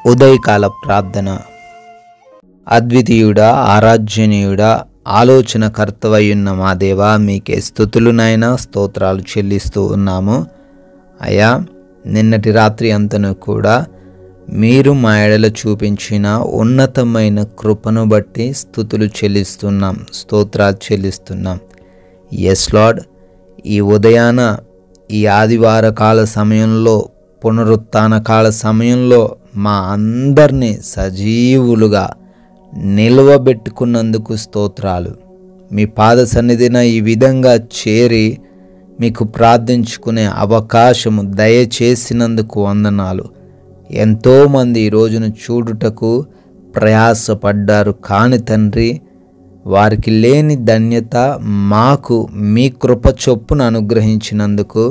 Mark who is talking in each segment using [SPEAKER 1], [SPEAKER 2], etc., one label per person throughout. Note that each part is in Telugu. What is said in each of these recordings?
[SPEAKER 1] ఉదయకాల ప్రార్థన. అద్వితీయుడా, ఆరాధ్యనీయుడా, ఆలోచనకర్తవయ్యున్న మా దేవా, మీకే స్తుతులు నాయనా, స్తోత్రాలు చెల్లిస్తూ ఉన్నాము. అయ్యా, నిన్నటి రాత్రి అంతను కూడా మీరు మా ఎడల చూపించిన ఉన్నతమైన కృపను బట్టి స్తుతులు చెల్లిస్తున్నాం, స్తోత్రాలు చెల్లిస్తున్నాం. ఎస్ లార్డ్, ఈ ఉదయాన ఈ ఆదివార కాల సమయంలో, పునరుత్థాన కాల సమయంలో మా అందరినీ సజీవులుగా నిలవబెట్టుకున్నందుకు స్తోత్రాలు. మీ పాద సన్నిధిన ఈ విధంగా చేరి మీకు ప్రార్థించుకునే అవకాశము దయచేసినందుకు వందనాలు. ఎంతోమంది ఈ రోజును చూడుటకు ప్రయాసపడ్డారు, కాని తండ్రి, వారికి లేని ధన్యత మాకు మీ కృప చొప్పున అనుగ్రహించినందుకు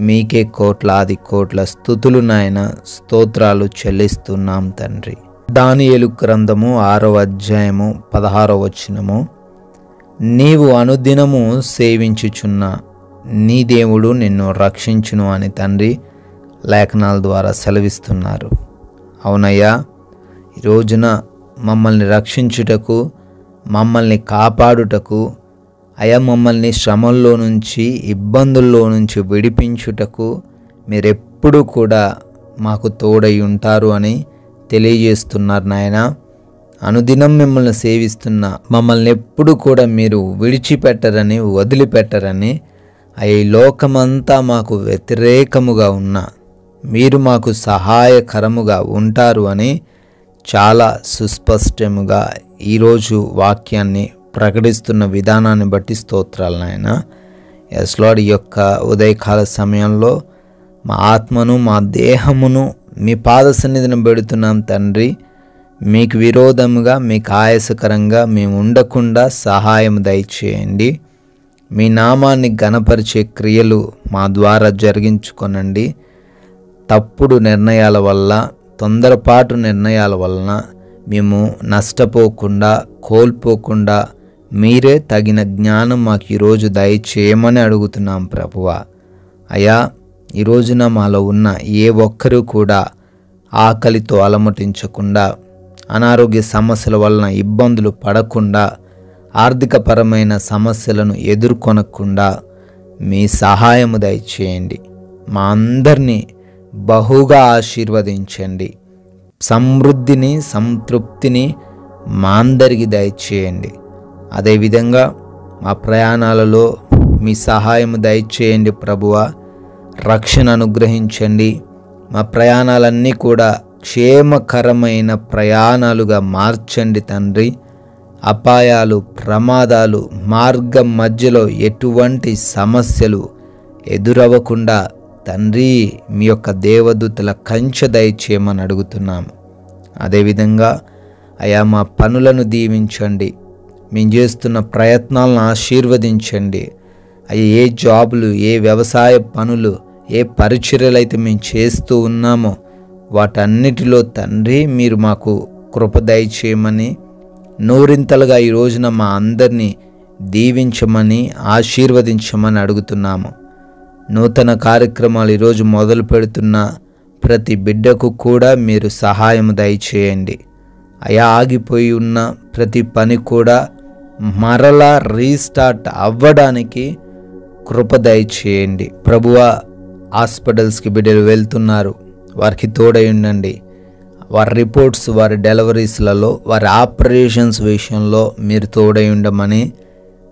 [SPEAKER 1] మీకే కోట్లాది కోట్ల స్తుతులు నాయన, స్తోత్రాలు చెల్లిస్తున్నాం తండ్రి. దానియేలు గ్రంథము 6వ అధ్యాయము 16వ వచనము, నీవు అనుదినము సేవించుచున్న నీ దేవుడు నిన్ను రక్షించును అని తండ్రి లేఖనాల ద్వారా సెలవిస్తున్నారు. అవునయ్యా, ఈ రోజున మమ్మల్ని రక్షించుటకు, మమ్మల్ని కాపాడుటకు, అయా మమ్మల్ని శ్రమల్లో నుంచి, ఇబ్బందుల్లో నుంచి విడిపించుటకు మీరెప్పుడు కూడా మాకు తోడై ఉంటారు అని తెలియజేస్తున్నారు నాయన. అనుదినం మిమ్మల్ని సేవిస్తున్న మమ్మల్ని ఎప్పుడు కూడా మీరు విడిచిపెట్టరని, వదిలిపెట్టరని, ఈ లోకమంతా మాకు వ్యతిరేకముగా ఉన్న మీరు మాకు సహాయకరముగా ఉంటారు అని చాలా సుస్పష్టముగా ఈరోజు వాక్యాన్ని ప్రకటిస్తున్న విధానాన్ని బట్టి స్తోత్రాలు నాయన. ఎస్ లార్డ్, ఈ యొక్క ఉదయకాల సమయంలో మా ఆత్మను, మా దేహమును మీ పాద సన్నిధిని పెడుతున్నాం తండ్రి. మీకు విరోధముగా, మీకు ఆయాసకరంగా మేము ఉండకుండా సహాయం దయచేయండి. మీ నామాన్ని ఘనపరిచే క్రియలు మా ద్వారా జరిగించుకొనండి. తప్పుడు నిర్ణయాల వల్ల, తొందరపాటు నిర్ణయాల వలన మేము నష్టపోకుండా, కోల్పోకుండా మీరే తగిన జ్ఞానం మాకు ఈరోజు దయచేయమని అడుగుతున్నాం ప్రభువా. అయ్యా, ఈ రోజున మాలో ఉన్న ఏ ఒక్కరూ కూడా ఆకలితో అలమటించకుండా, అనారోగ్య సమస్యల వలన ఇబ్బందులు పడకుండా, ఆర్థికపరమైన సమస్యలను ఎదుర్కొనకుండా మీ సహాయము దయచేయండి. మా అందరినీ బహుగా ఆశీర్వదించండి. సమృద్ధిని, సంతృప్తిని మా అందరికీ దయచేయండి. అదేవిధంగా మా ప్రయాణాలలో మీ సహాయము దయచేయండి ప్రభువా. రక్షణ అనుగ్రహించండి. మా ప్రయాణాలన్నీ కూడా క్షేమకరమైన ప్రయాణాలుగా మార్చండి తండ్రి. అపాయాలు, ప్రమాదాలు, మార్గం మధ్యలో ఎటువంటి సమస్యలు ఎదురవ్వకుండా తండ్రి మీ యొక్క దేవదూతల కంచె దయచేయమని అడుగుతున్నాము. అదేవిధంగా అయా మా పనులను దీవించండి. మేము చేస్తున్న ప్రయత్నాలను ఆశీర్వదించండి. అయ్యా, ఏ జాబులు, ఏ వ్యవసాయ పనులు, ఏ పరిచర్యలు అయితే మేము చేస్తూ ఉన్నామో వాటన్నిటిలో తండ్రి మీరు మాకు కృప దయచేయమని, నూరింతలుగా ఈ రోజున మా అందరినీ దీవించమని, ఆశీర్వదించమని అడుగుతున్నాము. నూతన కార్యక్రమాలు ఈరోజు మొదలు పెడుతున్న ప్రతి బిడ్డకు కూడా మీరు సహాయం దయచేయండి. అయా, ఆగిపోయి ఉన్న ప్రతి పని కూడా మరలా రీస్టార్ట్ అవ్వడానికి కృప దయచేయండి ప్రభువా. హాస్పిటల్స్కి బిడ్డలు వెళ్తున్నారు, వారికి తోడై ఉండండి. వారి రిపోర్ట్స్, వారి డెలివరీస్లలో, వారి ఆపరేషన్స్ విషయంలో మీరు తోడై ఉండమని,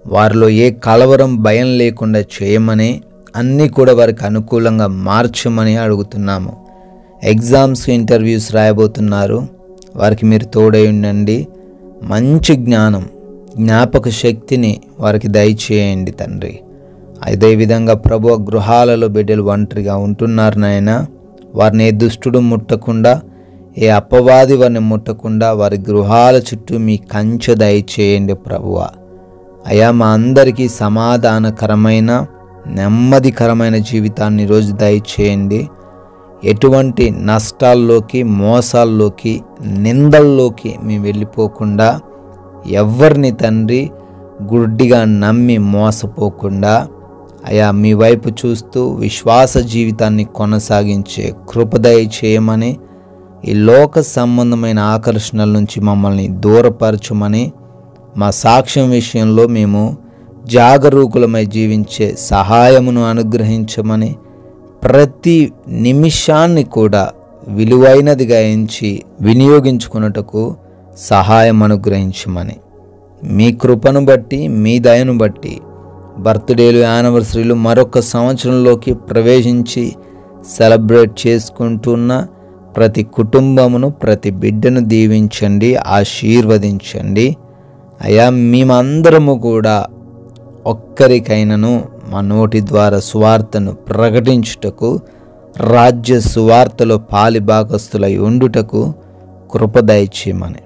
[SPEAKER 1] వారిలో ఏ కలవరం, భయం లేకుండా చేయమని, అన్నీ కూడా వారికి అనుకూలంగా మార్చమని అడుగుతున్నాము. ఎగ్జామ్స్, ఇంటర్వ్యూస్ రాయబోతున్నారు, వారికి మీరు తోడై ఉండండి. మంచి జ్ఞానం, జ్ఞాపక శక్తిని వారికి దయచేయండి తండ్రి. అదేవిధంగా ప్రభువా, గృహాలలో బిడ్డలు ఒంటరిగా ఉంటున్నారు నాయన. వారిని ఏ దుష్టుడు ముట్టకుండా, ఏ అపవాది వారిని ముట్టకుండా వారి గృహాల చుట్టూ మీ కంచె దయచేయండి ప్రభువా. అయా, మా అందరికీ సమాధానకరమైన, నెమ్మదికరమైన జీవితాన్ని ఈరోజు దయచేయండి. ఎటువంటి నష్టాల్లోకి, మోసాల్లోకి, నిందల్లోకి మేము వెళ్ళిపోకుండా, ఎవరిని తండ్రి గుడ్డిగా నమ్మి మోసపోకుండా, అయా మీ వైపు చూస్తూ విశ్వాస జీవితాన్ని కొనసాగించే కృప దయచేయమని, ఈ లోక సంబంధమైన ఆకర్షణల నుంచి మమ్మల్ని దూరపరచమని, మా సాక్ష్యం విషయంలో మేము జాగరూకులమై జీవించే సహాయమును అనుగ్రహించమని, ప్రతి నిమిషాన్ని కూడా విలువైనదిగా ఎంచి వినియోగించుకున్నటకు సహాయం అనుగ్రహించమని, మీ కృపను బట్టి, మీ దయను బట్టి బర్త్డేలు, యానివర్సరీలు మరొక సంవత్సరంలోకి ప్రవేశించి సెలబ్రేట్ చేసుకుంటున్న ప్రతి కుటుంబమును, ప్రతి బిడ్డను దీవించండి, ఆశీర్వదించండి. అయ్యా, మేమందరము కూడా ఒక్కరికైనను మా నోటి ద్వారా సువార్తను ప్రకటించుటకు, రాజ్య సువార్తలో పాలిభాగస్తులై ఉండుటకు కృప దయచేయమని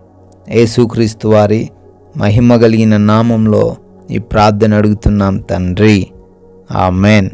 [SPEAKER 1] యేసుక్రీస్తు వారి మహిమ కలిగిన నామంలో ఈ ప్రార్థన అడుగుతున్నాం తండ్రి. ఆమెన్.